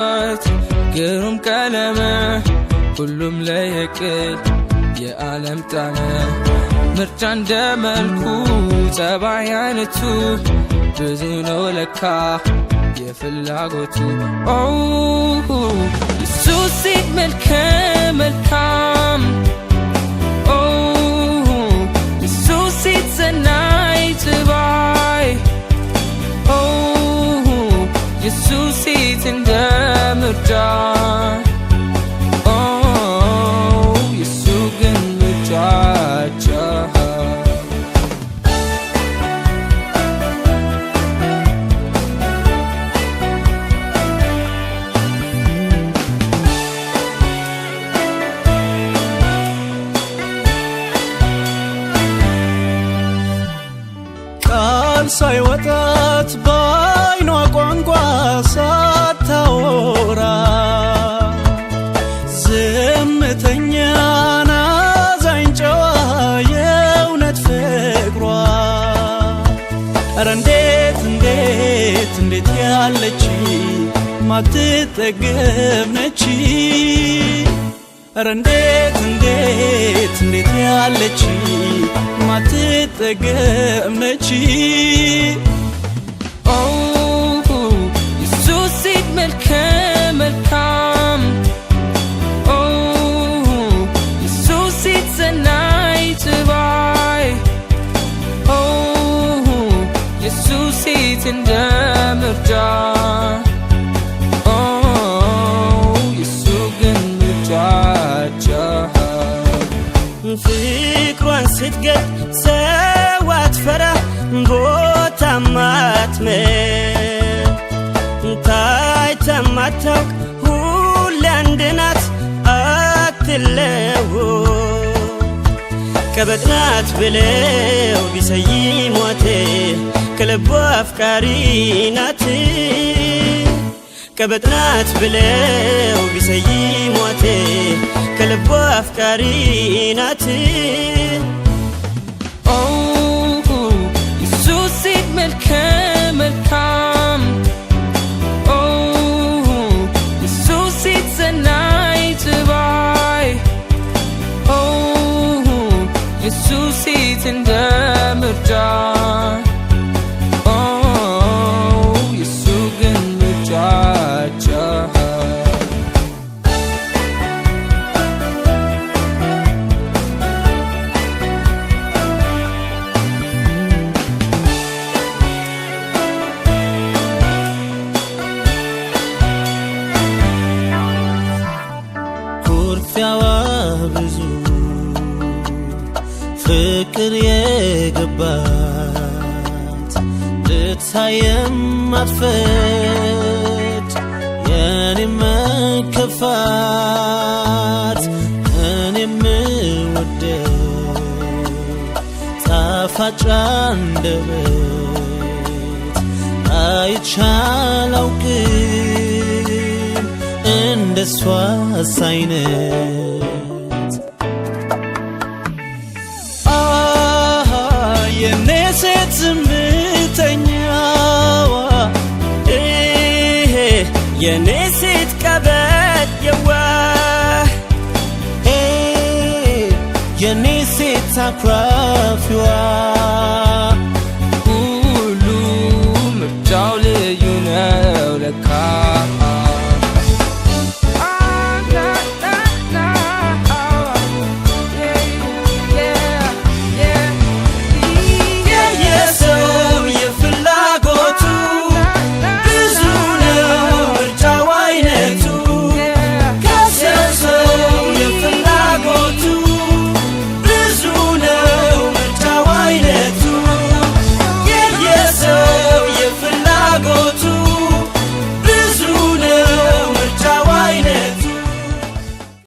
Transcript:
ግሩም ቀለመ ሁሉም ለየቅል የዓለም ጣነ ምርጫ እንደመልኩ ጸባይ አይነቱ ብዙ ነው ለካ የፍላጎቱ ኢየሱስ ሴት መልከ መልካም ኢየሱስ ሴት ሰናይ ትባይ ኢየሱስ ሴት እንደ ምርጫ ኢየሱስ ግን ምርጫቸው ቃል ሳይወጣት በዓይኗ ቋንቋ ሳታወራ ዝምተኛ ናዛኝ ጨዋ የእውነት ፍቅሯ ኧረ እንዴት ያለች ማትጠገብ ነች ኧረ እንዴት ያለች ማትጠገብ ነች ኢየሱስ ሴት መልከ መልካም ኢየሱስ ሴት ሰናይ ትባይ ኢየሱስ ሴት እንደ ምርጫ ኢየሱስ ግን ምርጫቸው ፍቅሯን ስትገድ ሰው አትፈራ ቦታ ማትምር ታይታ ማታውቅ ሁሌ አንድ ናት አትለወጥ ቀበጥ ናት ብለው ቢሰይሟት ከልቧ አፍቃሪ ናት ቀበጥ ናት ብለው ቢሰይሟት ከልቧ አፍቃሪ ናት ኢየሱስ ሴት መልከ መልካም ኢየሱስ ሴት ሰናይ ትባይ ኢየሱስ ሴት እንደ ምርጫ ኢየሱስ ግን ምርጫቸው ኩርፊያዋ ብዙ ፍቅር የገባት ልታየም አትፈት የኔም መከፋት እኔም ወደድ ጣፋጭ አንደበት አይቻላውቅም እንደሷ አይነት የኔ ሴት ዝምተኛዋ የኔ ሴት ቀበጥ የዋህ የኔ ሴት አኩራፊዋ